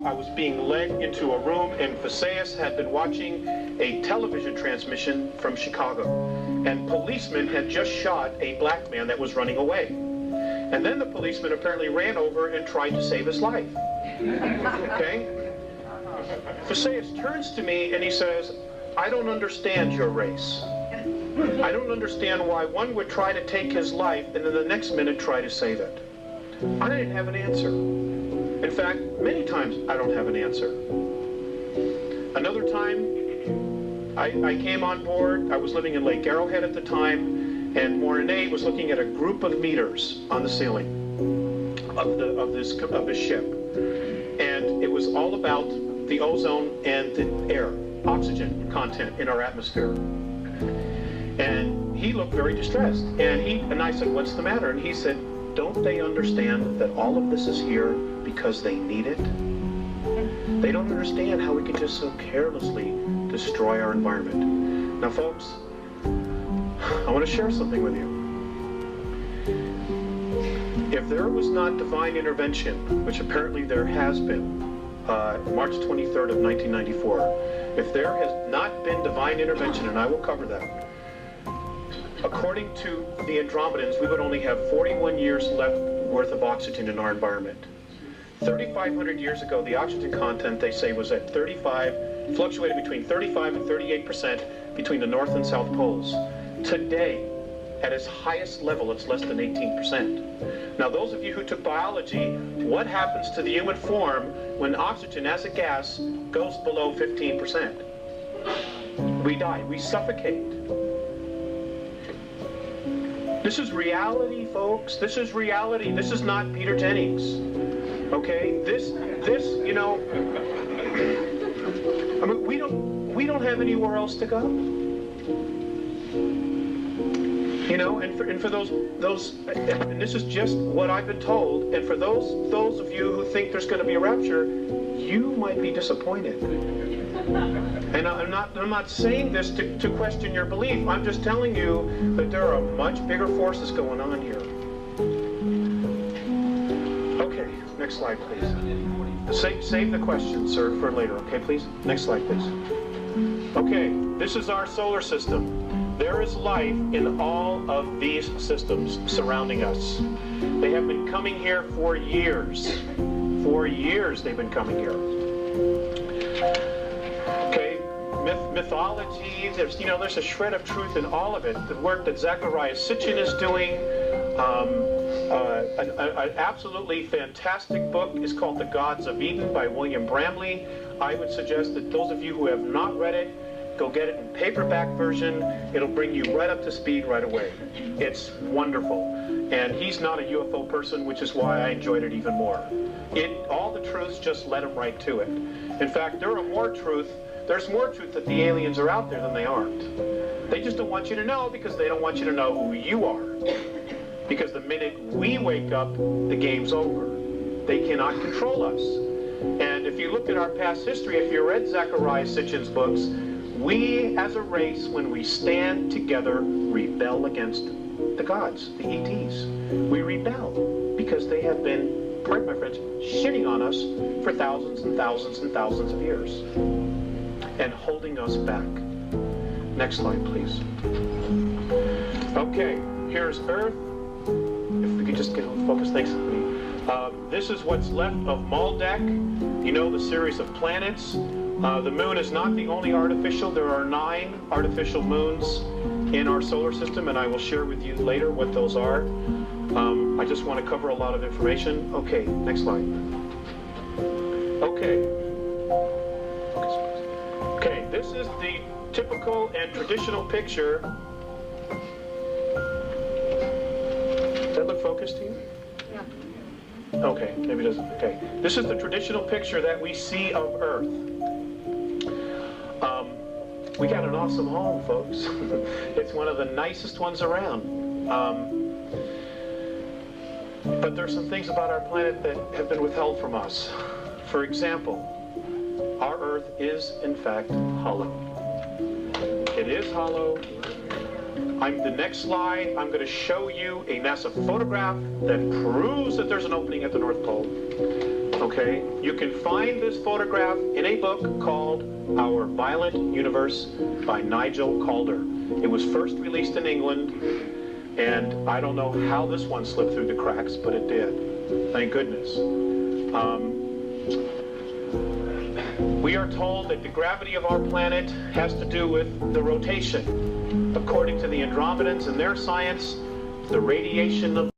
I was being led into a room, and Phaseus had been watching a television transmission from Chicago. And policemen had just shot a black man that was running away. And then the policeman apparently ran over and tried to save his life. Okay? Phaseus turns to me and he says, I don't understand your race. I don't understand why one would try to take his life and then the next minute try to save it. I didn't have an answer. In fact, many times I don't have an answer. Another time, I came on board. I was living in Lake Arrowhead at the time, and Mornay was looking at a group of meters on the ceiling of this ship, and it was all about the ozone and the air, oxygen content in our atmosphere. And he looked very distressed, and I said, "What's the matter?" And he said, "Don't they understand that all of this is here because they need it? They don't understand how we can just so carelessly destroy our environment." Now, folks, I want to share something with you. If there was not divine intervention, which apparently there has been, March 23rd of 1994, if there has not been divine intervention, and I will cover that, according to the Andromedans, we would only have 41 years left worth of oxygen in our environment. 3,500 years ago, the oxygen content, they say, was at 35, fluctuated between 35 and 38% between the North and South poles. Today, at its highest level, it's less than 18%. Now, those of you who took biology, what happens to the human form when oxygen as a gas goes below 15%? We die. We suffocate. This is reality, folks. This is reality. This is not Peter Jennings. Okay? This, you know, I mean, we don't have anywhere else to go. You know, and for those, and this is just what I've been told, and for those of you who think there's going to be a rapture, you might be disappointed. And I'm not saying this to question your belief. I'm just telling you that there are much bigger forces going on here. Okay, next slide, please. Save the question, sir, for later. Okay, please. Next slide, please. Okay, this is our solar system. There is life in all of these systems surrounding us. They have been coming here for years. For years they've been coming here. Okay, mythology, there's a shred of truth in all of it. The work that Zecharia Sitchin is doing, an absolutely fantastic book is called The Gods of Eden by William Bramley. I would suggest that those of you who have not read it, go get it in paperback version. It'll bring you right up to speed right away. It's wonderful. And he's not a UFO person, which is why I enjoyed it even more. All the truths, just let him right to it. In fact, there's more truth that the aliens are out there than they aren't. They just don't want you to know because they don't want you to know who you are. Because the minute we wake up, the game's over. They cannot control us. And if you look at our past history, if you read Zecharia Sitchin's books, we as a race, when we stand together, rebel against the gods, the ETs. We rebel because they have been, pardon my French, shitting on us for thousands and thousands and thousands of years and holding us back. Next slide, please. Okay, here's Earth. If we could just get on focus, thanks. This is what's left of Maldek. You know, the series of planets. The moon is not the only artificial. There are 9 artificial moons in our solar system, and I will share with you later what those are. I just want to cover a lot of information. Okay, next slide. Okay. Okay, this is the typical and traditional picture. Does that look focused to you? Yeah. Okay, maybe it doesn't. Okay. This is the traditional picture that we see of Earth. We got an awesome home, folks. It's one of the nicest ones around. But there's some things about our planet that have been withheld from us. For example, our Earth is, in fact, hollow. It is hollow. The next slide, I'm going to show you a NASA photograph that proves that there's an opening at the North Pole. Okay? You can find this photograph in a book called Our Violent Universe by Nigel Calder. It was first released in England, and I don't know how this one slipped through the cracks, but it did. Thank goodness. We are told that the gravity of our planet has to do with the rotation. According to the Andromedans and their science, the radiation of